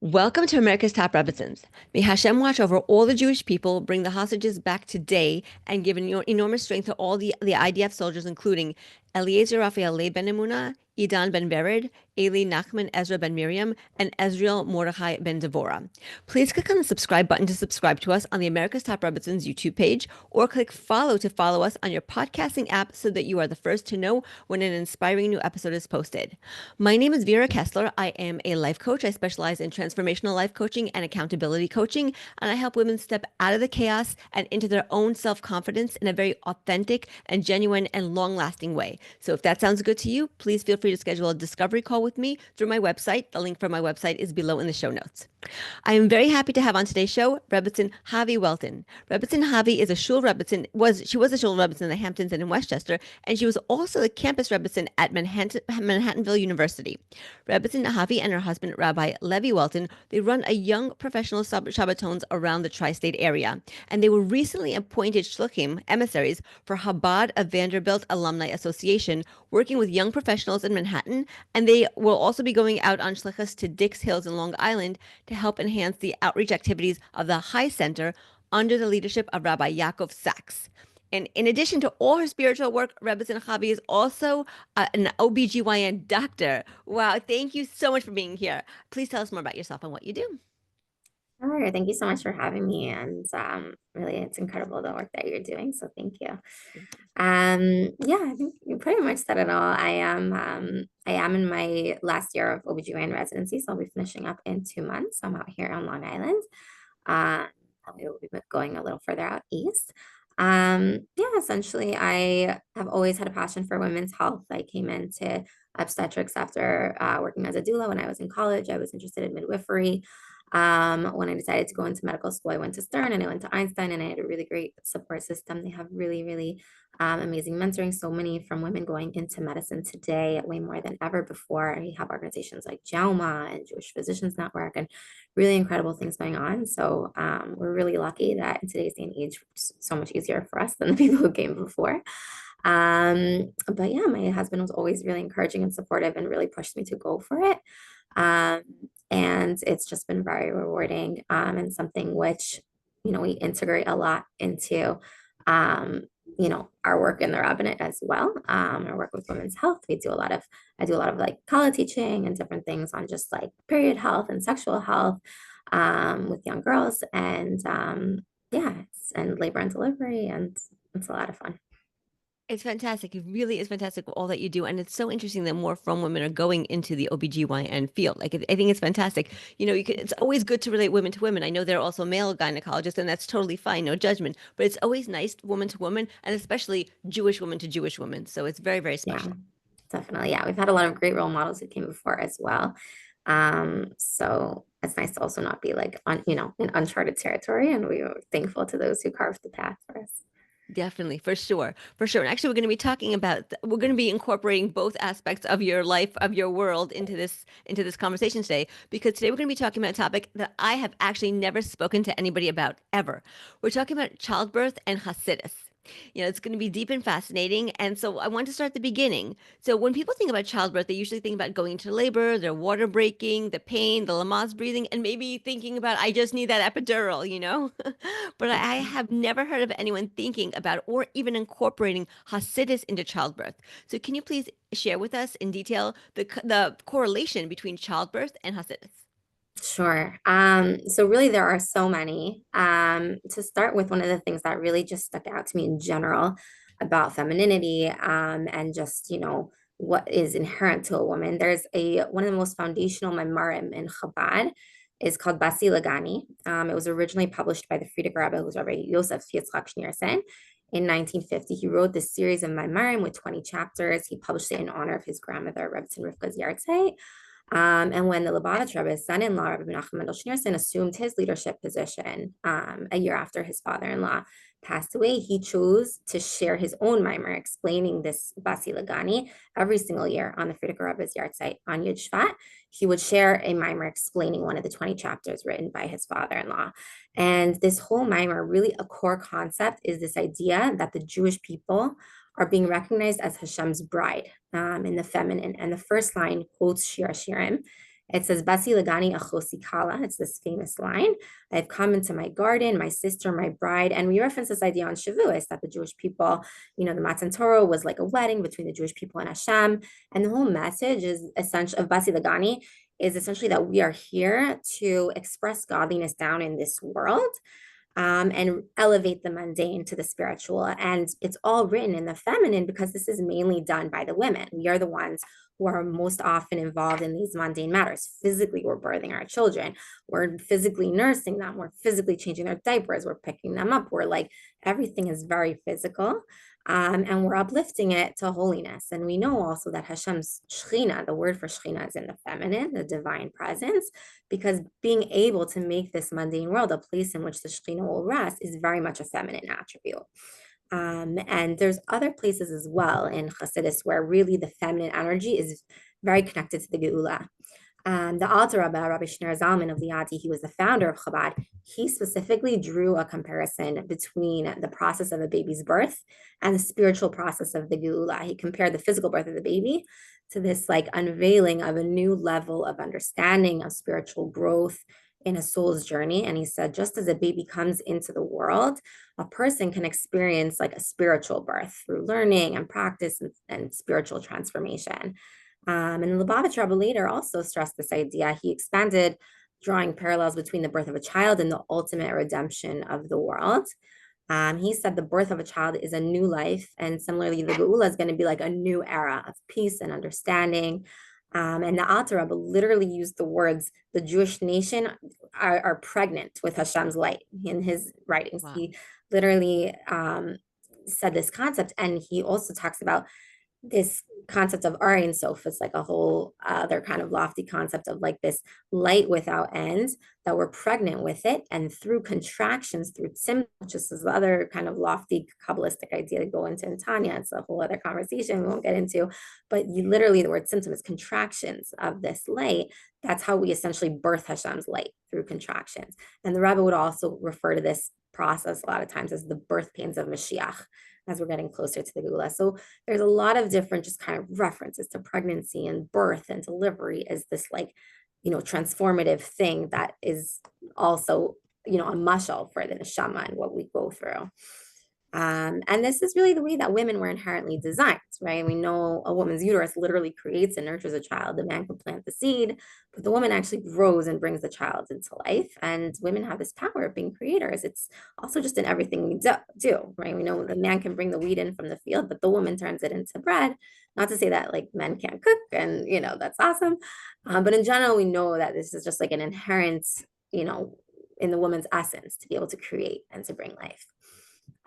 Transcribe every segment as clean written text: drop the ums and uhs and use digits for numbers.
Welcome to America's Top Rebbetzins. May Hashem watch over all the Jewish people, bring the hostages back today, and give enormous strength to all the IDF soldiers, including Eliezer Raphael Leib ben Emunah, Idan ben Bered, Eli Nachman Ezra ben Miriam, and Ezriel Mordechai ben Devorah. Please click on the subscribe button to subscribe to us on the America's Top Rebbetzins YouTube page, or click follow to follow us on your podcasting app so that you are the first to know when an inspiring new episode is posted. My name is Vera Kessler. I am a life coach. I specialize in transformational life coaching and accountability coaching, and I help women step out of the chaos and into their own self-confidence in a very authentic and genuine and long-lasting way. So if that sounds good to you, please feel free to schedule a discovery call with me through my website. The link for my website is below in the show notes. I am very happy to have on today's show Rebbetzin Chavi Welton. Rebbetzin Chavi is a shul Rebbetzin. She was a shul Rebbetzin in the Hamptons and in Westchester, and she was also the campus Rebbetzin at Manhattanville University. Rebbetzin Chavi and her husband Rabbi Levi Welton, they run a young professional Shabbatons around the tri-state area, and they were recently appointed shluchim, emissaries, for Chabad of Vanderbilt Alumni Association, working with young professionals in Manhattan, and they will also be going out on shlichus to Dix Hills in Long Island to help enhance the outreach activities of the High Center under the leadership of Rabbi Yakov Saacks. And in addition to all her spiritual work, Rebbetzin Chavi is also an OB-GYN doctor. Wow, thank you so much for being here. Please tell us more about yourself and what you do. Sure. Thank you so much for having me. And really, it's incredible the work that you're doing. So thank you. Yeah, I think you pretty much said it all. I am in my last year of OB-GYN residency, so I'll be finishing up in 2 months. I'm out here on Long Island. Probably will be going a little further out east. Yeah, essentially, I have always had a passion for women's health. I came into obstetrics after working as a doula when I was in college. I was interested in midwifery. When I decided to go into medical school, I went to Stern and I went to Einstein, and I had a really great support system. They have really, really amazing mentoring. So many from women going into medicine today, way more than ever before. We have organizations like JAUMA and Jewish Physicians Network, and really incredible things going on. So we're really lucky that in today's day and age, it's so much easier for us than the people who came before. But yeah, my husband was always really encouraging and supportive and really pushed me to go for it. Um, and it's just been very rewarding, and something which, we integrate a lot into, um, our work in the rabbinate as well. Our work with women's health. I do a lot of like Kala teaching and different things on just like period health and sexual health, with young girls, and yeah, and labor and delivery, and it's a lot of fun. It's fantastic. It really is fantastic all that you do. And it's so interesting that more from women are going into the OB-GYN field. Like, I think it's fantastic. It's always good to relate women to women. I know there are also male gynecologists, and that's totally fine, no judgment. But it's always nice woman to woman, and especially Jewish woman to Jewish woman. So it's very, very Yeah, special. definitely. Yeah, we've had a lot of great role models who came before as well. So it's nice to also not be like in uncharted territory, and we are thankful to those who carved the path for us. Definitely, for sure, for sure. And actually, we're going to be incorporating both aspects of your life, of your world into this conversation today, because today we're going to be talking about a topic that I have actually never spoken to anybody about ever. We're talking about childbirth and Chasidus. It's going to be deep and fascinating. And so I want to start at the beginning. So when people think about childbirth, they usually think about going into labor, their water breaking, the pain, the Lamaze breathing, and maybe thinking about, I just need that epidural. But I have never heard of anyone thinking about or even incorporating Hasidus into childbirth. So can you please share with us in detail the correlation between childbirth and Hasidus? Sure. So really there are so many. To start with, one of the things that really just stuck out to me in general about femininity, and just, what is inherent to a woman. There's one of the most foundational memorim in Chabad is called Basi L'Gani. It was originally published by the Frierdiker Rebbe, who was Rabbi Yosef Yitzchak Schneersohn. In 1950, he wrote this series of memorim with 20 chapters. He published it in honor of his grandmother, Rebbetzin Rivka's yahrzeit. And when the Lubavitch Rebbe's son-in-law, Rabbi Menachem Mendel Schneersohn, assumed his leadership position a year after his father-in-law passed away, he chose to share his own mimer explaining this Basi L'Gani every single year on the Frierdiker Rebbe's yahrzeit on Yud Shvat. He would share a mimer explaining one of the 20 chapters written by his father-in-law. And this whole mimer, really a core concept, is this idea that the Jewish people are being recognized as Hashem's bride, in the feminine. And the first line quotes Shir Hashirim It says, Basi L'Gani achosi kala. It's this famous line. I've come into my garden, my sister, my bride. And we reference this idea on Shavuos that the Jewish people, the Matan Torah was like a wedding between the Jewish people and Hashem. And the whole message is essential of Basi L'Gani is essentially that we are here to express godliness down in this world. And elevate the mundane to the spiritual. And it's all written in the feminine because this is mainly done by the women. We are the ones who are most often involved in these mundane matters. Physically, we're birthing our children. We're physically nursing them. We're physically changing their diapers. We're picking them up. We're like, everything is very physical. And we're uplifting it to holiness. And we know also that Hashem's Shekhinah, the word for Shekhinah is in the feminine, the divine presence, because being able to make this mundane world a place in which the Shekhinah will rest is very much a feminine attribute. And there's other places as well in Chasidus where really the feminine energy is very connected to the Geula. The Alter Rebbe, Rabbi Schneersohn of Liadi, he was the founder of Chabad. He specifically drew a comparison between the process of a baby's birth and the spiritual process of the Geula. He compared the physical birth of the baby to this like unveiling of a new level of understanding of spiritual growth in a soul's journey. And he said, just as a baby comes into the world, a person can experience like a spiritual birth through learning and practice and spiritual transformation. And Lubavitch Rebbe later also stressed this idea. He expanded, drawing parallels between the birth of a child and the ultimate redemption of the world. He said the birth of a child is a new life, and similarly, the Geula is going to be like a new era of peace and understanding. And the Alter Rebbe literally used the words, the Jewish nation are pregnant with Hashem's light in his writings. Wow. He literally said this concept, and he also talks about this concept of Ein Sof. It's like a whole other kind of lofty concept of like this light without end, that we're pregnant with it, and through contractions, through tzim, which is this other kind of lofty Kabbalistic idea to go into in Tanya. It's a whole other conversation we won't get into, but literally the word symptom is contractions of this light. That's how we essentially birth Hashem's light, through contractions. And the Rebbe would also refer to this process a lot of times as the birth pains of Mashiach, as we're getting closer to the Geula. So there's a lot of different just kind of references to pregnancy and birth and delivery as this like, transformative thing that is also, a mashal for the neshama and what we go through. And this is really the way that women were inherently designed, right? We know a woman's uterus literally creates and nurtures a child. The man can plant the seed, but the woman actually grows and brings the child into life. And women have this power of being creators. It's also just in everything we do, right? We know the man can bring the wheat in from the field, but the woman turns it into bread. Not to say that like men can't cook and, that's awesome. But in general, we know that this is just like an inherent, in the woman's essence to be able to create and to bring life.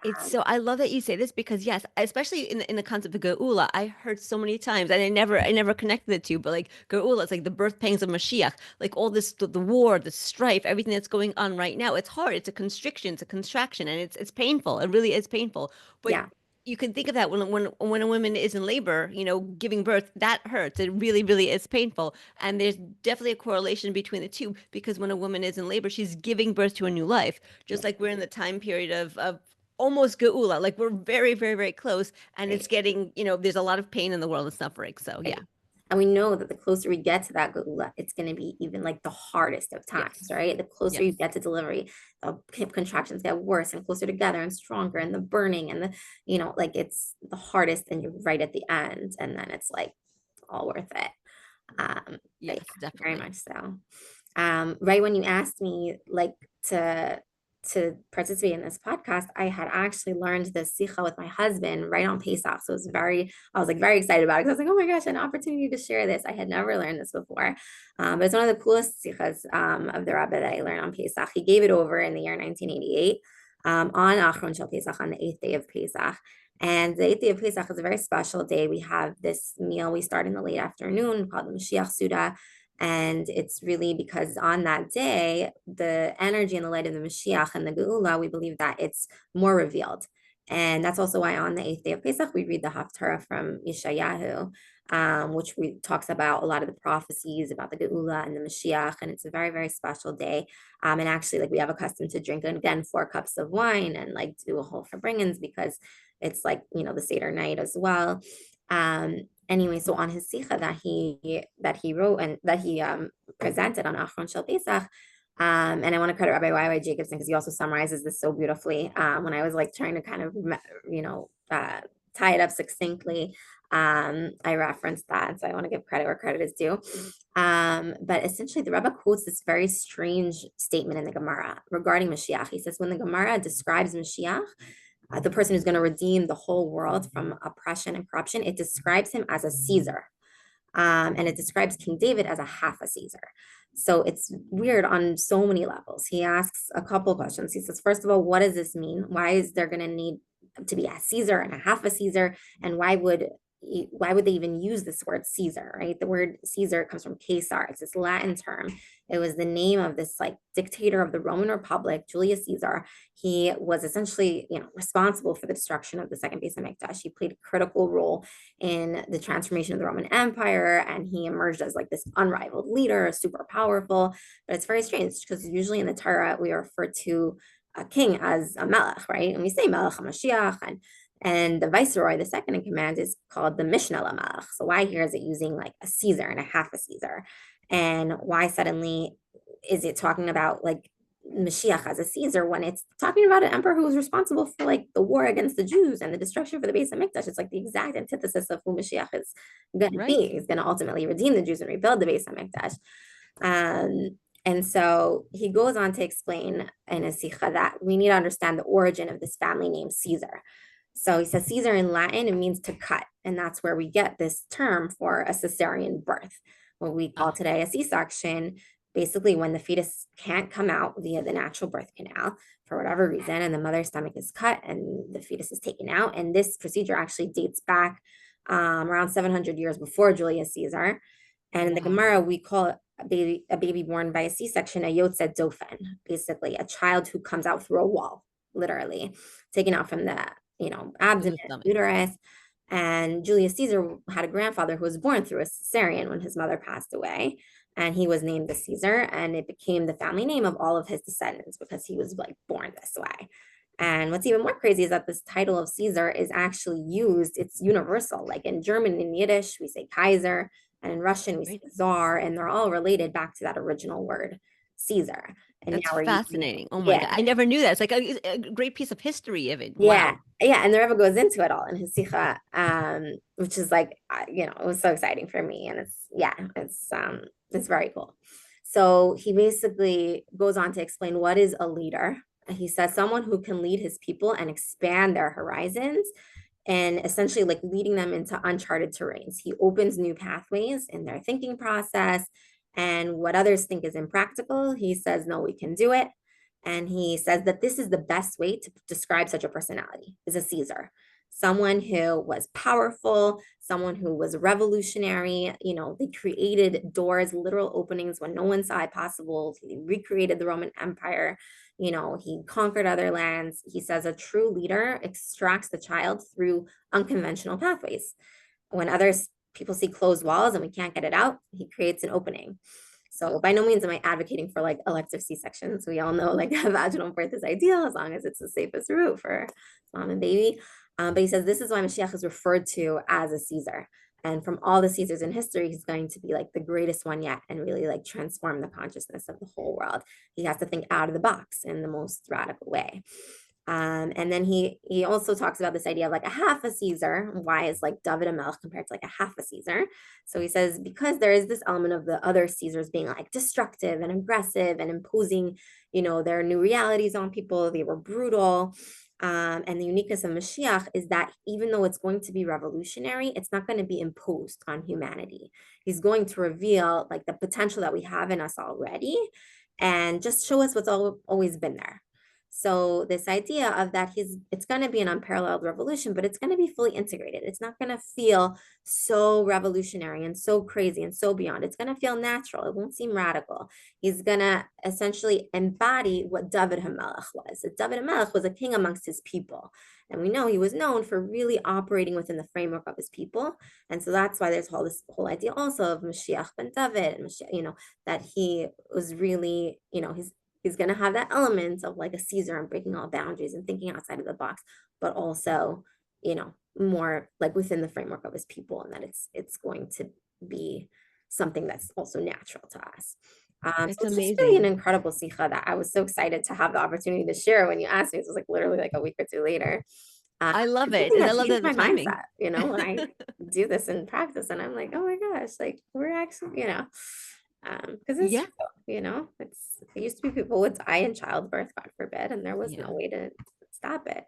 It's so, I love that you say this because yes, especially in the concept of Geula, I heard so many times, and I never connected the two, but like Geula, it's like the birth pangs of Mashiach, like all this, the war, the strife, everything that's going on right now. It's hard. It's a constriction, it's a contraction, and it's painful. It really is painful. But yeah, you can think of that when a woman is in labor, giving birth, that hurts. It really, really is painful. And there's definitely a correlation between the two, because when a woman is in labor, she's giving birth to a new life. Just like we're in the time period of almost Geula, like we're very, very, very close, and it's getting, there's a lot of pain in the world and suffering. So yeah. And we know that the closer we get to that Geula, it's going to be even like the hardest of times, yes. Right? The closer you get to delivery, the contractions get worse and closer together and stronger, and the burning and the, like it's the hardest, and you're right at the end, and then it's like all worth it. Yes, definitely. Very much so. Right when you asked me like to participate in this podcast, I had actually learned this Sika with my husband right on Pesach. So I was like very excited about it, because I was like, oh my gosh, an opportunity to share this. I had never learned this before. But it's one of the coolest Sikas of the Rebbe that I learned on Pesach. He gave it over in the year 1988 on Achron Shel Pesach, on the 8th day of Pesach. And the 8th day of Pesach is a very special day. We have this meal. We start in the late afternoon called the Mashiach Suda. And it's really because on that day, the energy and the light of the Mashiach and the Geula, we believe that it's more revealed. And that's also why on the 8th day of Pesach, we read the Haftarah from Yeshayahu, which talks about a lot of the prophecies about the Geula and the Mashiach. And it's a very, very special day. And actually, like we have a custom to drink, again, 4 cups of wine and like do a whole Farbrengens, because it's like, the Seder night as well. Anyway, so on his Sika that he wrote and that he presented on Achron Shel Pesach. And I want to credit Rabbi Y.Y. Jacobson because he also summarizes this so beautifully. When I was like trying to kind of, tie it up succinctly, I referenced that. So I want to give credit where credit is due. But essentially, the Rebbe quotes this very strange statement in the Gemara regarding Mashiach. He says, when the Gemara describes Mashiach, the person who's going to redeem the whole world from oppression and corruption, it describes him as a Caesar. And it describes King David as a half a Caesar. So it's weird on so many levels. He asks a couple questions. He says, first of all, what does this mean? Why is there going to need to be a Caesar and a half a Caesar? And why would they even use this word Caesar, right? The word Caesar comes from Caesar. It's this Latin term. It was the name of this like dictator of the Roman Republic, Julius Caesar. He was essentially, responsible for the destruction of the second Beis Hamikdash. He played a critical role in the transformation of the Roman Empire, and he emerged as like this unrivaled leader, super powerful. But it's very strange because usually in the Torah we refer to a king as a melech, right? And we say melech HaMashiach, and the viceroy, the second in command, is called the Mishnah Lamelech. So why here is it using like a Caesar and a half a Caesar? And why suddenly is it talking about like Mashiach as a Caesar when it's talking about an emperor who was responsible for like the war against the Jews and the destruction for the Beis Hamikdash? It's like the exact antithesis of who Mashiach is going to be. He's going to ultimately redeem the Jews and rebuild the Beis Hamikdash. And so he goes on to explain in a Sika that we need to understand the origin of this family name Caesar. So he says Caesar in Latin, it means to cut. And that's where we get this term for a cesarean birth, what we call today a C-section, basically when the fetus can't come out via the natural birth canal for whatever reason, and the mother's stomach is cut and the fetus is taken out. And this procedure actually dates back around 700 years before Julius Caesar. And in the Gemara, we call it a baby born by a C-section, a Yotzet Dofen, basically a child who comes out through a wall, literally taken out from the abdomen, uterus. And Julius Caesar had a grandfather who was born through a cesarean when his mother passed away, and he was named the Caesar, and it became the family name of all of his descendants because he was like born this way. And what's even more crazy is that this title of Caesar is actually used, it's universal. Like in German and Yiddish, we say Kaiser, and in Russian, we say Tsar, and they're all related back to that original word, Caesar. And that's now fascinating. Oh my God. I never knew that. It's like a great piece of history of it. Yeah. Wow. Yeah. And the Rebbe goes into it all in his Sika, which is like, it was so exciting for me. And it's very cool. So he basically goes on to explain what is a leader. He says someone who can lead his people and expand their horizons and essentially like leading them into uncharted terrains. He opens new pathways in their thinking process, and what others think is impractical, he says, no, we can do it. And he says that this is the best way to describe such a personality, is a Caesar. Someone who was powerful, someone who was revolutionary. They created doors, literal openings when no one saw it possible. He recreated the Roman Empire. He conquered other lands. He says a true leader extracts the child through unconventional pathways. When people see closed walls and we can't get it out, he creates an opening. So by no means am I advocating for like elective C-sections. We all know like vaginal birth is ideal as long as it's the safest route for mom and baby. But he says this is why Mashiach is referred to as a Caesar. And from all the Caesars in history, he's going to be like the greatest one yet and really like transform the consciousness of the whole world. He has to think out of the box in the most radical way. And then he also talks about this idea of like a half a Caesar. Why is like David a Melech compared to like a half a Caesar? So he says, because there is this element of the other Caesars being like destructive and aggressive and imposing, their new realities on people. They were brutal. And the uniqueness of Mashiach is that even though it's going to be revolutionary, it's not going to be imposed on humanity. He's going to reveal like the potential that we have in us already and just show us what's always been there. So this idea of that it's going to be an unparalleled revolution, but it's going to be fully integrated. It's not going to feel so revolutionary and so crazy and so beyond. It's going to feel natural. It won't seem radical. He's going to essentially embody what David HaMelech was. David HaMelech was a king amongst his people. And we know he was known for really operating within the framework of his people. And so that's why there's this whole idea also of Mashiach ben David, and Mashiach, that he was really, he's going to have that element of like a Caesar and breaking all boundaries and thinking outside of the box, but also, more like within the framework of his people, and that it's going to be something that's also natural to us. That's So it's just really an amazing. incredible Sika that I was so excited to have the opportunity to share when you asked me. It was like literally like a week or two later. I love It's it. something And I that love changed the my timing. mindset, when I do this in practice and I'm like, oh my gosh, like we're actually, because it's Yeah. true, it used to be people would die in childbirth, God forbid, and there was no Yeah. way to stop it.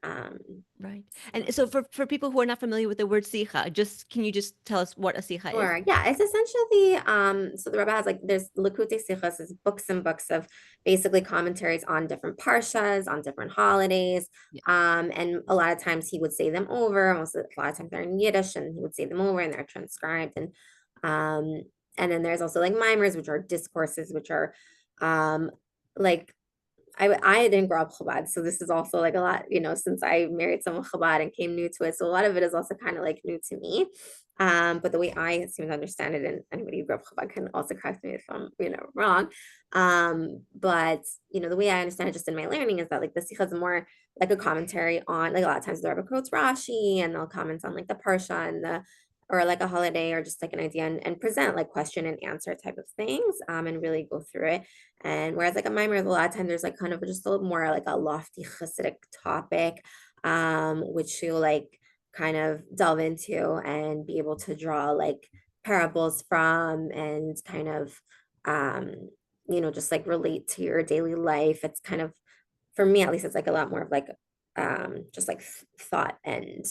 Um, Right. And so for people who are not familiar with the word sikha, can you just tell us what a sikha is? Sure. Yeah, it's essentially so the Rebbe has like there's Likutei Sichos is books and books of basically commentaries on different parshas, on different holidays. Yeah. And a lot of times he would say them over, a lot of times they're in Yiddish and he would say them over and they're transcribed. Um and then there's also like mimers, which are discourses, which are like I didn't grow up Chabad, so this is also like a lot, since I married someone Chabad and came new to it. So a lot of it is also kind of like new to me. But the way I seem to understand it, and anybody who grew up Chabad can also correct me if I'm, wrong. But the way I understand it just in my learning is that like the Sikha is more like a commentary on like a lot of times the Rebbe quotes Rashi and they'll comment on like the Parsha and the or like a holiday or just like an idea and present like question and answer type of things and really go through it. And whereas like a mimer, a lot of times there's like kind of just a little more like a lofty Chassidic topic, which you like kind of delve into and be able to draw like parables from and kind of, just like relate to your daily life. It's kind of, for me at least, it's like a lot more of like just like thought and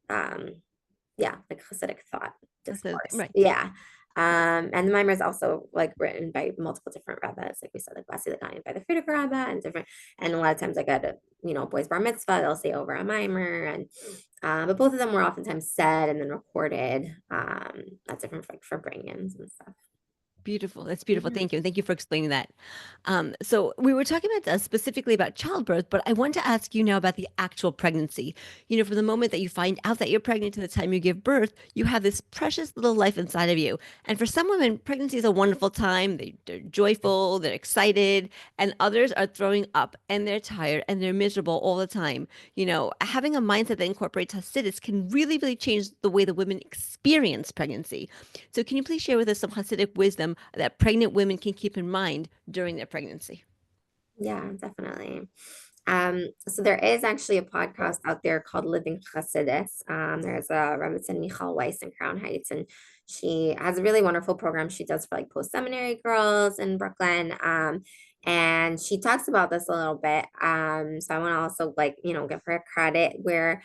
um, yeah, like Hasidic thought discourse. Right. Yeah. And the mimer is also like written by multiple different rabbis, like we said, like Basi L'Gani by the Frierdiker Rabbah and different. And a lot of times, like at a boys bar mitzvah, they'll say over a mimer, and but both of them were oftentimes said and then recorded at different like for bring-ins and stuff. Beautiful. That's beautiful. Mhm. Thank you. And thank you for explaining that. So we were talking about specifically about childbirth, but I want to ask you now about the actual pregnancy. From the moment that you find out that you're pregnant to the time you give birth, you have this precious little life inside of you. And for some women, pregnancy is a wonderful time. They're joyful, they're excited, and others are throwing up and they're tired and they're miserable all the time. Having a mindset that incorporates Hasidus can really, really change the way the women experience pregnancy. So can you please share with us some Hasidic wisdom that pregnant women can keep in mind during their pregnancy? Yeah, definitely. So there is actually a podcast out there called Living Chasidus. There's a Rebbetzin Michal Weiss in Crown Heights, and she has a really wonderful program she does for like post-seminary girls in Brooklyn. And she talks about this a little bit. So I want to also like, give her credit where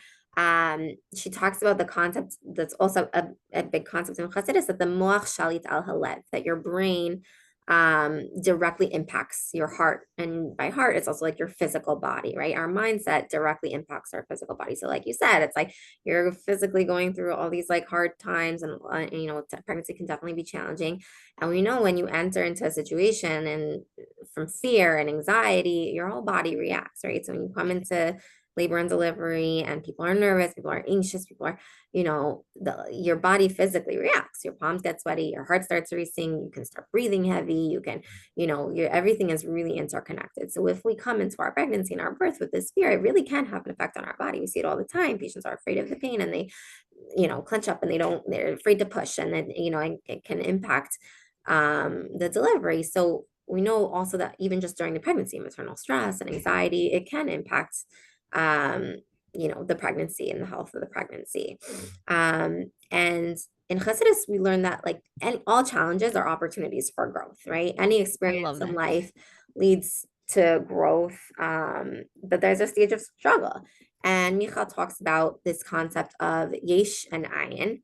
she talks about the concept that's also a big concept in Chasidus that the moach shalit al halev, that your brain directly impacts your heart. And by heart, it's also like your physical body, right? Our mindset directly impacts our physical body. So, like you said, it's like you're physically going through all these like hard times, and pregnancy can definitely be challenging. And we know when you enter into a situation and from fear and anxiety, your whole body reacts, right? So, when you come into labor and delivery and people are nervous, people are anxious, people are your body physically reacts. Your palms get sweaty, your heart starts racing, you can start breathing heavy, you can, everything is really interconnected. So if we come into our pregnancy and our birth with this fear, it really can have an effect on our body. We see it all the time. Patients are afraid of the pain and they, clench up and they're afraid to push, and then, it can impact the delivery. So we know also that even just during the pregnancy, maternal stress and anxiety, it can impact um, the pregnancy and the health of the pregnancy. And in Chassidus, we learn that like all challenges are opportunities for growth, right? Any I experience love in that. life leads to growth, but there's a stage of struggle. And Michal talks about this concept of yesh and ayin,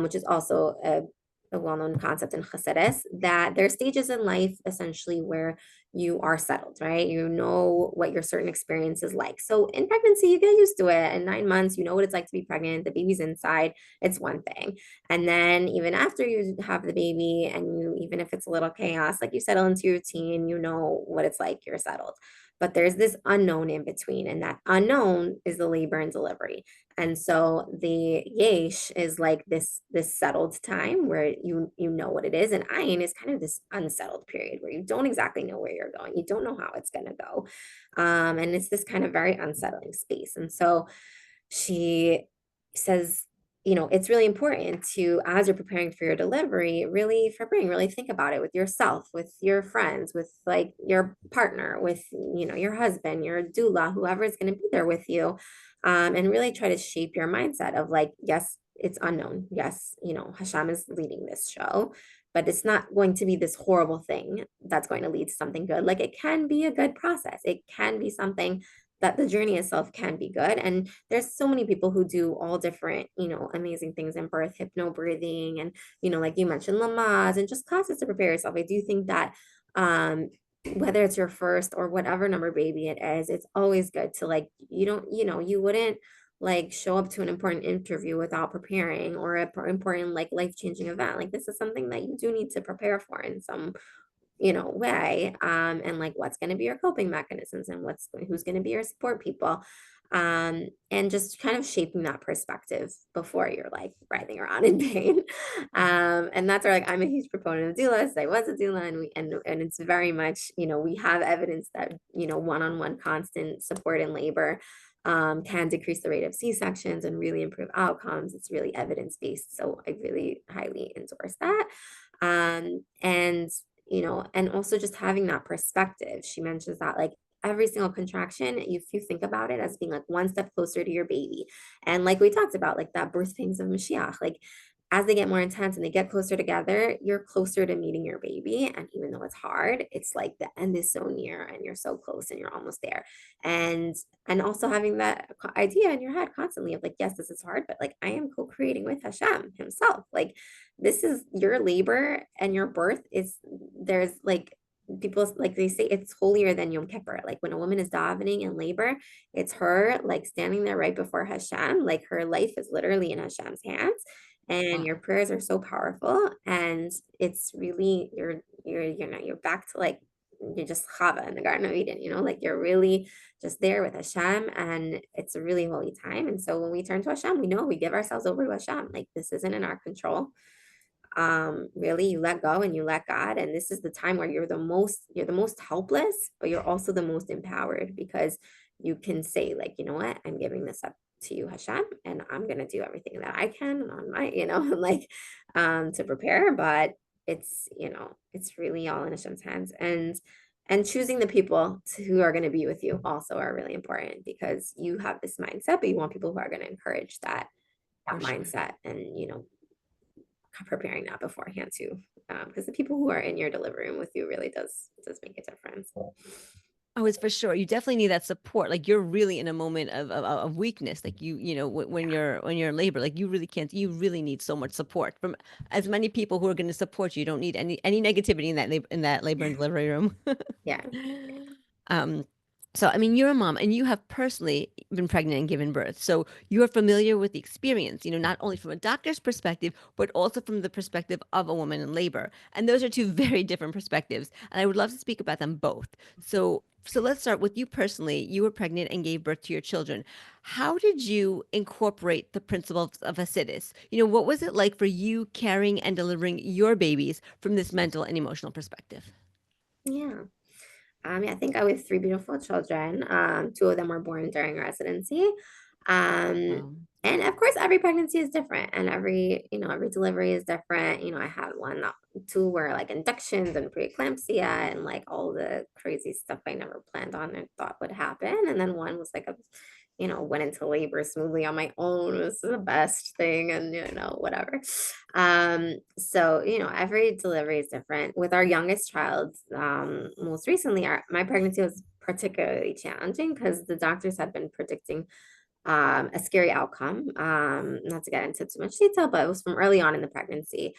which is also a well-known concept in Chassidus, that there are stages in life essentially where you are settled, right? You know what your certain experience is like. So in pregnancy, you get used to it. In 9 months, you know what it's like to be pregnant. The baby's inside. It's one thing. And then even after you have the baby and even if it's a little chaos, like you settle into your routine, you know what it's like, you're settled. But there's this unknown in between, and that unknown is the labor and delivery. And so the yesh is like this settled time where you know what it is, and ayin is kind of this unsettled period where you don't exactly know where you're going, you don't know how it's going to go, and it's this kind of very unsettling space. And so she says it's really important to, as you're preparing for your delivery, really really think about it with yourself, with your friends, with like your partner, with, your husband, your doula, whoever is going to be there with you. And really try to shape your mindset of like, yes, it's unknown. Yes, Hashem is leading this show, but it's not going to be this horrible thing that's going to lead to something good. Like it can be a good process. It can be something that the journey itself can be good. And there's so many people who do all different, amazing things in birth, hypnobirthing, and, like you mentioned, Lamaze and just classes to prepare yourself. I do think that whether it's your first or whatever number baby it is, it's always good to like, you wouldn't like show up to an important interview without preparing, or a important like life-changing event. Like this is something that you do need to prepare for in some way, and like what's going to be your coping mechanisms, and who's going to be your support people, and just kind of shaping that perspective before you're like writhing around in pain. And that's where like I'm a huge proponent of doulas. I was a doula, and it's very much, we have evidence that, one-on-one constant support in labor can decrease the rate of C-sections and really improve outcomes. It's really evidence-based, so I really highly endorse that. And and also just having that perspective. She mentions that like every single contraction, if you think about it as being like one step closer to your baby. And like we talked about, like that birth pains of Mashiach, like as they get more intense and they get closer together, you're closer to meeting your baby. And even though it's hard, it's like the end is so near and you're so close and you're almost there. And also having that idea in your head constantly of like, yes, this is hard, but like I am co-creating with Hashem himself. Like this is your labor, and your birth is, there's like, people like they say it's holier than Yom Kippur. Like when a woman is davening in labor, it's her like standing there right before Hashem. Like her life is literally in Hashem's hands, and Wow. your prayers are so powerful. And it's really, you're back to like, you're just Chava in the Garden of Eden, like you're really just there with Hashem, and it's a really holy time. And so when we turn to Hashem, we know we give ourselves over to Hashem. Like this isn't in our control. Really, you let go and you let God, and this is the time where you're the most helpless, but you're also the most empowered, because you can say like, you know what, I'm giving this up to you, Hashem, and I'm gonna do everything that I can on my, like to prepare. But it's really all in Hashem's hands. And choosing the people who are going to be with you also are really important, because you have this mindset, but you want people who are going to encourage that For sure. mindset, and preparing that beforehand too, because the people who are in your delivery room with you really does make a difference. Oh, it's for sure. You definitely need that support. Like you're really in a moment of weakness. Like when you're in labor, like you really can't. You really need so much support from as many people who are going to support you. You don't need any negativity in that labor and delivery room. Yeah. Um, so I mean, you're a mom and you have personally been pregnant and given birth. So you are familiar with the experience, not only from a doctor's perspective, but also from the perspective of a woman in labor. And those are two very different perspectives. And I would love to speak about them both. So let's start with you personally. You were pregnant and gave birth to your children. How did you incorporate the principles of Hasidus? What was it like for you carrying and delivering your babies from this mental and emotional perspective? Yeah. Yeah, I think I have three beautiful children. Two of them were born during residency. Um, Wow. and of course, every pregnancy is different, and every delivery is different. I had two were like inductions and preeclampsia and like all the crazy stuff I never planned on and thought would happen. And then one was like went into labor smoothly on my own. It was the best thing, and whatever. So every delivery is different. With our youngest child, most recently, my pregnancy was particularly challenging because the doctors had been predicting a scary outcome. Not to get into too much detail, but it was from early on in the pregnancy.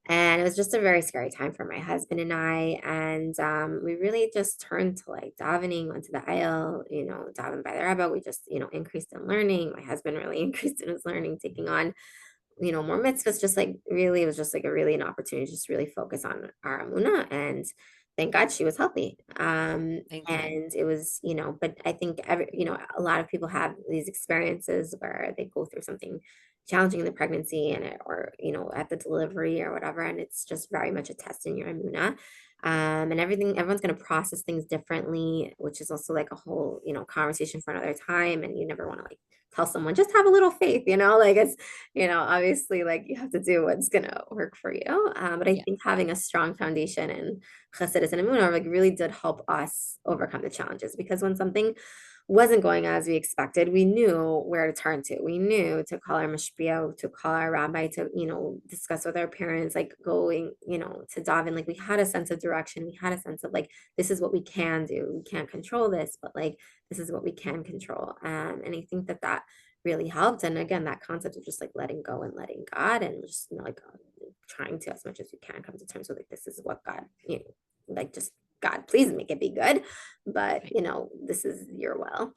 And it was just a very scary time for my husband and I. And we really just turned to like davening, went to the aisle, daven by the Rebbe. We just, increased in learning. My husband really increased in his learning, taking on, more mitzvahs. Just like really, it was just like an opportunity to just really focus on our Amuna. And thank God she was healthy. Thank God. And it was, but I think a lot of people have these experiences where they go through something challenging in the pregnancy or at the delivery or whatever, and it's just very much a test in your Amuna. And everyone's going to process things differently, which is also like a whole, conversation for another time. And you never want to like tell someone, just have a little faith, like it's, obviously like you have to do what's going to work for you. But I Yeah. think having a strong foundation in Chasidus and Emunah like really did help us overcome the challenges, because when something wasn't going as we expected, we knew where to turn to. We knew to call our mashpia, to call our rabbi, to, discuss with our parents, like going, to daven. Like we had a sense of direction. We had a sense of like, this is what we can do. We can't control this, but like, this is what we can control. And I think that really helped. And again, that concept of just like letting go and letting God, and just, like trying to, as much as you can, come to terms with like, this is what God, like just God, please make it be good, but this is your will.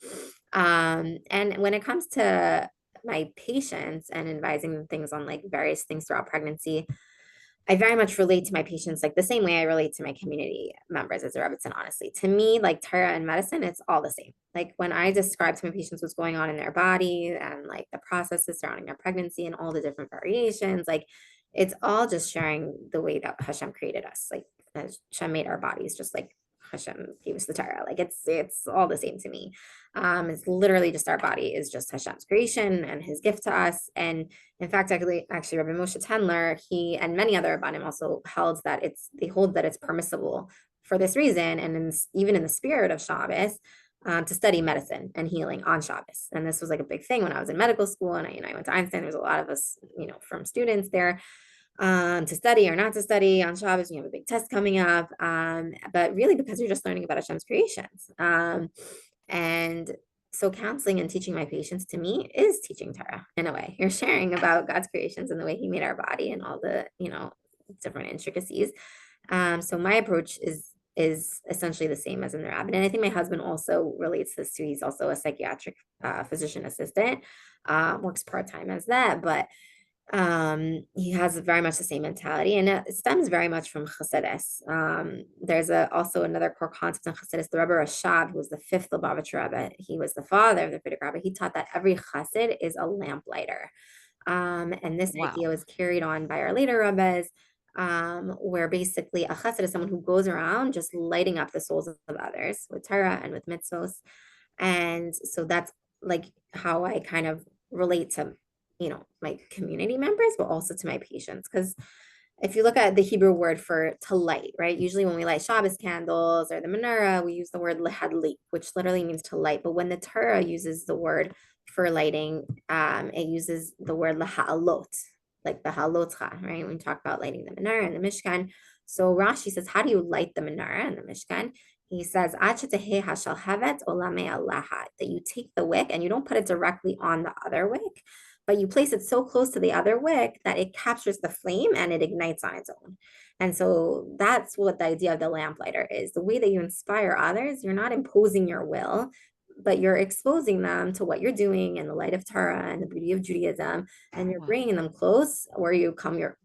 And when it comes to my patients and advising them things on like various things throughout pregnancy, I very much relate to my patients like the same way I relate to my community members as a Rebbetzin, honestly. To me, like Torah and medicine, it's all the same. Like when I describe to my patients what's going on in their body and like the processes surrounding their pregnancy and all the different variations, like it's all just sharing the way that Hashem created us. Like Hashem made our bodies just like Hashem gave us the Torah. Like it's all the same to me. It's literally just our body is just Hashem's creation and his gift to us. And in fact, actually Rabbi Moshe Tendler, he and many other Rabbanim also held that they hold that it's permissible for this reason, and even in the spirit of Shabbos, to study medicine and healing on Shabbos. And this was like a big thing when I was in medical school, and I went to Einstein. There's a lot of us, from students there, to study or not to study on Shabbos. You have a big test coming up, but really because you're just learning about Hashem's creations. And so counseling and teaching my patients, to me, is teaching Torah in a way. You're sharing about God's creations and the way he made our body and all the, different intricacies. So my approach is essentially the same as in the rabbin. And I think my husband also relates this to, he's also a psychiatric physician assistant, works part-time as that, but he has very much the same mentality, and it stems very much from Chasidus. There's also another core concept in Chasidus. The Rebbe Rashab, who was the fifth Lubavitch Rebbe, he was the father of the Frierdiker Rebbe. He taught that every Chassid is a lamplighter. And this idea was carried on by our later Rebbes, where basically a Chassid is someone who goes around just lighting up the souls of others with Torah and with mitzvos. And so that's like how I kind of relate to my community members, but also to my patients. Because if you look at the Hebrew word for to light, right? Usually when we light Shabbos candles or the menorah, we use the word lehadlik, which literally means to light. But when the Torah uses the word for lighting, it uses the word laha'alot, like the halotcha, right? When we talk about lighting the menorah and the Mishkan. So Rashi says, how do you light the menorah and the Mishkan? He says, that you take the wick and you don't put it directly on the other wick, but you place it so close to the other wick that it captures the flame and it ignites on its own. And so that's what the idea of the lamplighter is. The way that you inspire others, you're not imposing your will, but you're exposing them to what you're doing in the light of Torah and the beauty of Judaism, and you're bringing them close, or you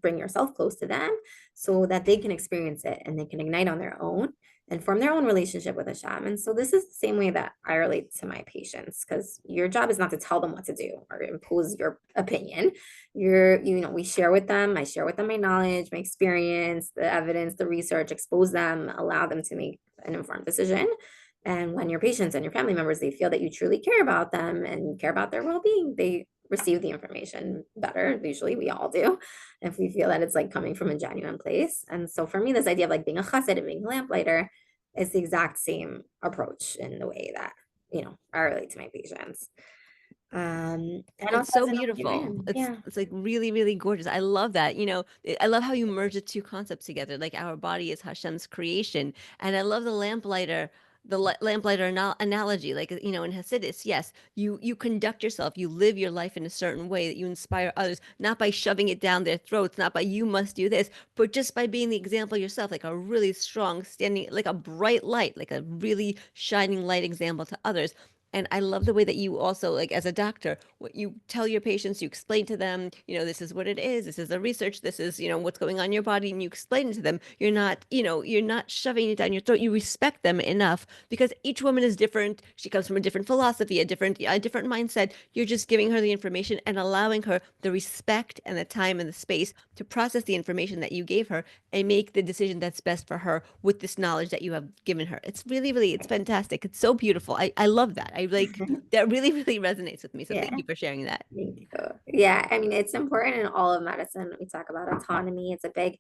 bring yourself close to them so that they can experience it and they can ignite on their own and form their own relationship with Hashem. And so this is the same way that I relate to my patients, because your job is not to tell them what to do or impose your opinion. We share with them, I share with them my knowledge, my experience, the evidence, the research, expose them, allow them to make an informed decision. And when your patients and your family members, they feel that you truly care about them and care about their well-being, they receive the information better. Usually we all do, if we feel that it's like coming from a genuine place. And so for me, this idea of like being a chassid and being a lamplighter is the exact same approach in the way that, I relate to my patients. And it's so beautiful. It's like really, really gorgeous. I love that. I love how you merge the two concepts together. Like our body is Hashem's creation. And I love the lamplighter analogy, like in Hasidus. Yes, you conduct yourself, you live your life in a certain way that you inspire others, not by shoving it down their throats, not by you must do this, but just by being the example yourself, like a really strong, standing, like a bright light, like a really shining light example to others. And I love the way that you also, like as a doctor, what you tell your patients, you explain to them, this is what it is, this is the research, this is, what's going on in your body, and you explain it to them. You're not shoving it down your throat. You respect them enough because each woman is different. She comes from a different philosophy, a different mindset. You're just giving her the information and allowing her the respect and the time and the space to process the information that you gave her and make the decision that's best for her with this knowledge that you have given her. It's really, really, it's fantastic. It's so beautiful. I love that. I I like that really, really resonates with me. So thank Yeah. you for sharing that. Thank you. Yeah, I mean, it's important in all of medicine. We talk about autonomy. It's a big,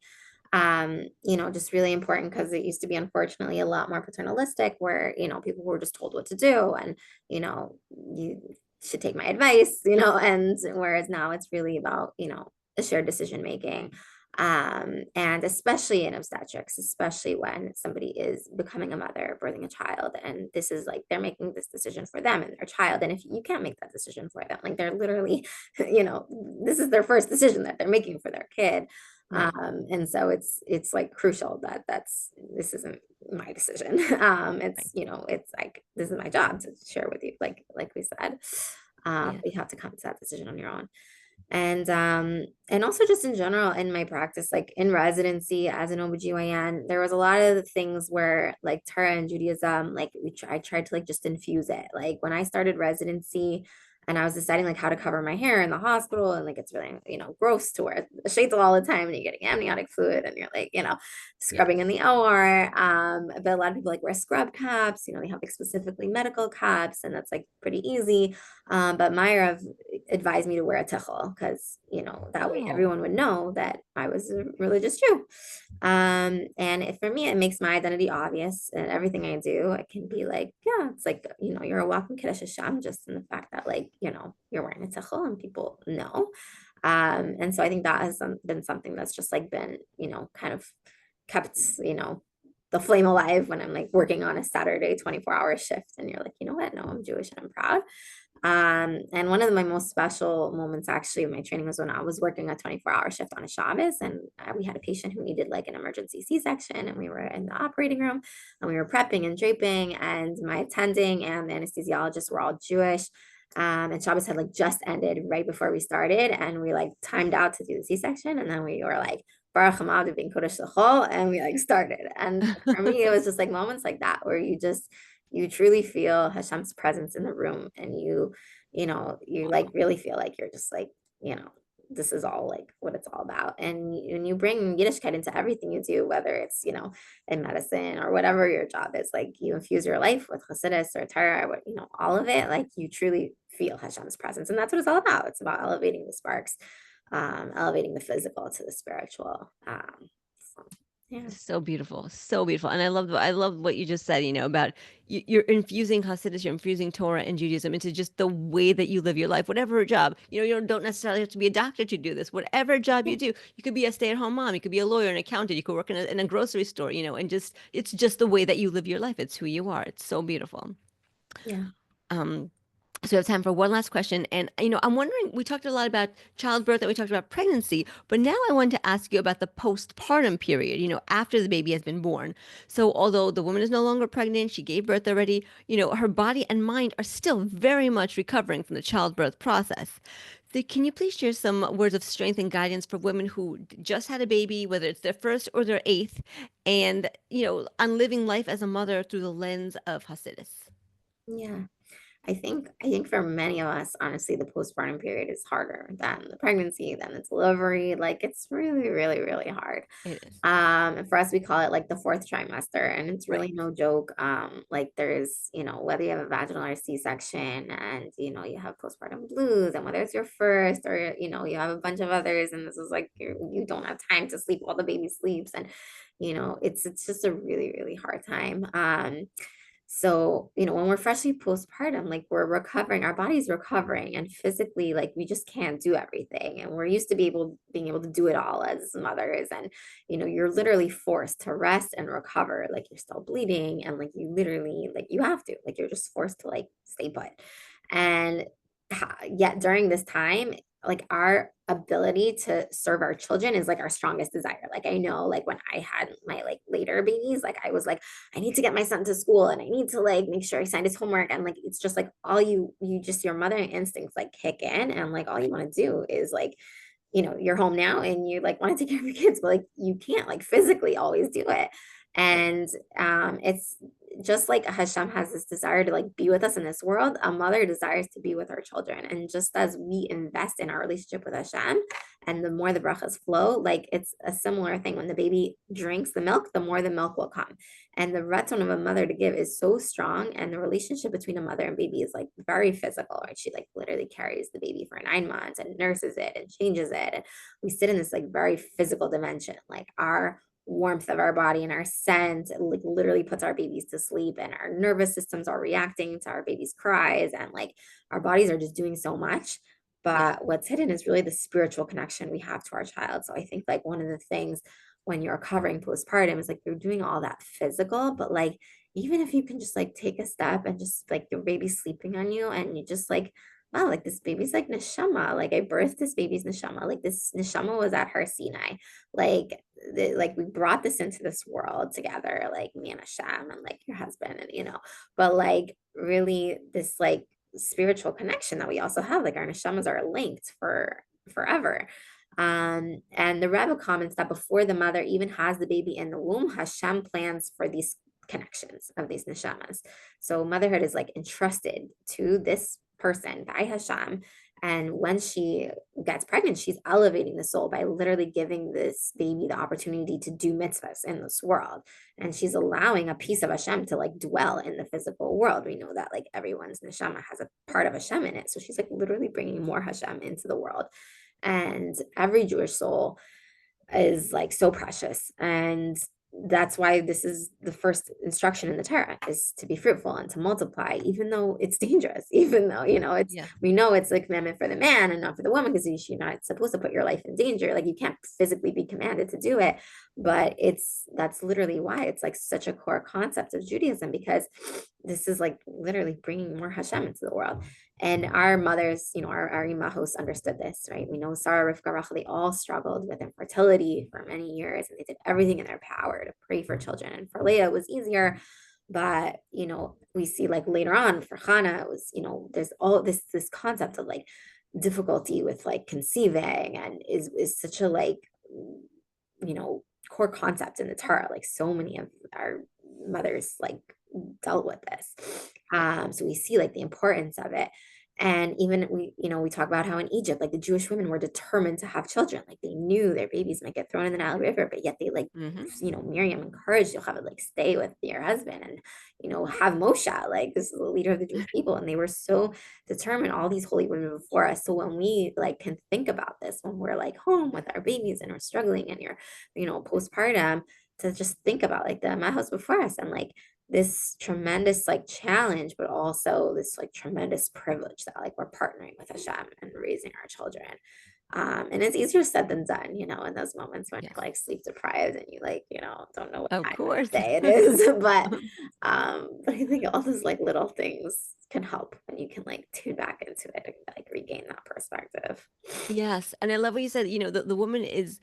just really important because it used to be unfortunately a lot more paternalistic where, people were just told what to do and, you should take my advice, and whereas now it's really about, a shared decision making. And especially in obstetrics, especially when somebody is becoming a mother, birthing a child, and this is like they're making this decision for them and their child. And if you can't make that decision for them, like they're literally, this is their first decision that they're making for their kid. Right. And so it's like crucial that this isn't my decision. Right. It's like this is my job to share with you, like we said. Yeah. You have to come to that decision on your own. And also just in general in my practice, like in residency as an OB-GYN, there was a lot of the things where like Torah and Judaism, like I tried to like just infuse it. Like when I started residency and I was deciding like how to cover my hair in the hospital, and like it's really, gross to wear a shades all the time and you're getting amniotic fluid and you're like, Yeah. scrubbing in the OR. But a lot of people like wear scrub caps, they have like specifically medical caps, and that's like pretty easy. But Myra advised me to wear a tichel because, that way Oh, everyone would know that I was a religious Jew. For me, it makes my identity obvious, and everything I do, I can be like, yeah, it's like, you're a walking Kiddush Hashem, just in the fact that like, you're wearing a tichel and people know. And so I think that has been something that's just like been, kind of kept, the flame alive when I'm like working on a Saturday 24-hour shift and you're like, you know what? No, I'm Jewish and I'm proud. And one of my most special moments actually of my training was when I was working a 24-hour shift on a Shabbos, and we had a patient who needed like an emergency C-section, and we were in the operating room and we were prepping and draping, and my attending and the anesthesiologist were all Jewish. And Shabbos had like just ended right before we started, and we like timed out to do the C-section, and then we were like Baruch Hamad being Kodesh L'chol, and we like started. And for me, it was just like moments like that where you truly feel Hashem's presence in the room, and you like really feel like you're just like, this is all like what it's all about. And you bring Yiddishkeit into everything you do, whether it's, in medicine or whatever your job is, like you infuse your life with Chasidus or Torah, or, all of it, like you truly feel Hashem's presence. And that's what it's all about. It's about elevating the sparks, elevating the physical to the spiritual. So, yeah. so beautiful, so beautiful. And I love what you just said, about you're infusing Hasidus, you're infusing Torah and Judaism into just the way that you live your life, whatever job. You don't necessarily have to be a doctor to do this. Whatever job you do, you could be a stay-at-home mom, you could be a lawyer, an accountant, you could work in a grocery store, and just it's just the way that you live your life. It's who you are. It's so beautiful. Yeah. Um, so we have time for one last question. And, I'm wondering, we talked a lot about childbirth and we talked about pregnancy, but now I want to ask you about the postpartum period, after the baby has been born. So although the woman is no longer pregnant, she gave birth already, her body and mind are still very much recovering from the childbirth process. So can you please share some words of strength and guidance for women who just had a baby, whether it's their first or their eighth, and, on living life as a mother through the lens of Hasidus? Yeah. I think for many of us, honestly, the postpartum period is harder than the pregnancy, than the delivery. Like it's really, really, really hard. It is. And for us, we call it like the fourth trimester, and it's Right. really no joke. Like there's, whether you have a vaginal or C-section, and you have postpartum blues, and whether it's your first or you have a bunch of others, and this is like you don't have time to sleep while the baby sleeps, and it's just a really, really hard time. So, when we're freshly postpartum, like we're recovering, our body's recovering, and physically, like we just can't do everything. And we're used to being able to do it all as mothers. And, you're literally forced to rest and recover. Like you're still bleeding, and like you literally, like you have to, like you're just forced to like stay put. And yet during this time, like our ability to serve our children is like our strongest desire. Like I know, like when I had my like later babies, like I was like, I need to get my son to school, and I need to like make sure he signed his homework. And like it's just like all you just your mother instincts like kick in, and like all you want to do is like, you're home now and you like want to take care of your kids, but like you can't like physically always do it. And it's just like Hashem has this desire to like be with us in this world, a mother desires to be with her children. And just as we invest in our relationship with Hashem, and the more the brachas flow, like it's a similar thing. When the baby drinks the milk, the more the milk will come. And the ratzon of a mother to give is so strong. And the relationship between a mother and baby is like very physical, right? She like literally carries the baby for 9 months and nurses it and changes it. And we sit in this like very physical dimension, like our warmth of our body and our scent like literally puts our babies to sleep, and our nervous systems are reacting to our baby's cries, and like our bodies are just doing so much. But what's hidden is really the spiritual connection we have to our child. So I think like one of the things when you're recovering postpartum is like you're doing all that physical, but like even if you can just like take a step and just like your baby's sleeping on you and you just like, wow, like this baby's like neshama. Like I birthed this baby's neshama. Like this neshama was at Har Sinai. Like like we brought this into this world together, like me and Hashem and like your husband, and but like really this like spiritual connection that we also have, like our neshamas are linked for forever. And the Rebbe comments that before the mother even has the baby in the womb, Hashem plans for these connections of these neshamas. So motherhood is like entrusted to this person by Hashem. And when she gets pregnant, she's elevating the soul by literally giving this baby the opportunity to do mitzvahs in this world. And she's allowing a piece of Hashem to like dwell in the physical world. We know that like everyone's neshama has a part of Hashem in it. So she's like literally bringing more Hashem into the world. And every Jewish soul is like so precious. And that's why this is the first instruction in the Torah, is to be fruitful and to multiply, even though it's dangerous, even though, it's, we know it's a commandment for the man and not for the woman, because you're not supposed to put your life in danger. Like you can't physically be commanded to do it, but that's literally why it's like such a core concept of Judaism, because this is like literally bringing more Hashem into the world. And our mothers, our imahos understood this, right? We know Sarah, Rivka, Rachel, they all struggled with infertility for many years, and they did everything in their power to pray for children. And for Leah, it was easier. But, we see like later on for Hannah, it was, there's all this concept of like difficulty with like conceiving, and is such a like, core concept in the Torah. Like so many of our mothers like dealt with this. So we see like the importance of it. And even we talk about how in Egypt, like the Jewish women were determined to have children. Like they knew their babies might get thrown in the Nile River, but yet they like, Miriam encouraged Yocheved, like stay with your husband and, have Moshe, like this is the leader of the Jewish people. And they were so determined, all these holy women before us. So when we like can think about this, when we're like home with our babies and we're struggling and you're, postpartum, to just think about like the house before us and like this tremendous like challenge, but also this like tremendous privilege that like we're partnering with Hashem and raising our children. And it's easier said than done, in those moments when you're like sleep deprived and you like, don't know what time of day it is. But I think all those like little things can help when you can like tune back into it and like regain that perspective. Yes. And I love what you said, the woman is,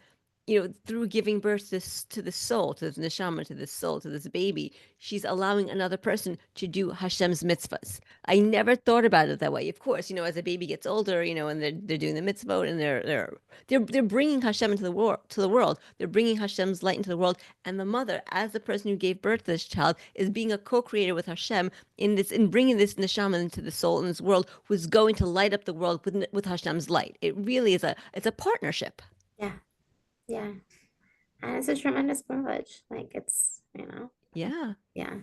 through giving birth to the soul, to this neshama, to this soul, to this baby, she's allowing another person to do Hashem's mitzvahs. I never thought about it that way. Of course, as a baby gets older, and they're doing the mitzvah, and they're bringing Hashem into the world. They're bringing Hashem's light into the world, and the mother, as the person who gave birth to this child, is being a co-creator with Hashem in bringing this neshama into the soul in this world, who's going to light up the world with Hashem's light. It really is it's a partnership. Yeah. Yeah. And it's a tremendous privilege. Like it's, Yeah. Yeah.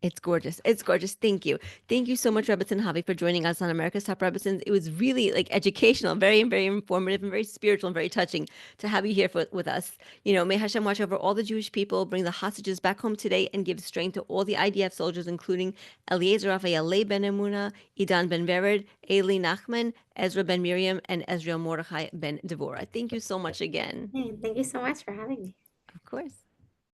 It's gorgeous. It's gorgeous. Thank you. Thank you so much, Rebbetzin Chavi, for joining us on America's Top Rebbetzins. It was really like educational, very, very informative, and very spiritual and very touching to have you here with us. May Hashem watch over all the Jewish people, bring the hostages back home today, and give strength to all the IDF soldiers, including Eliezer Raphael ben Emuna, Idan ben Vered, Eli Nachman, Ezra ben Miriam, and Ezra Mordechai ben Devorah. Thank you so much again. Hey, thank you so much for having me. Of course.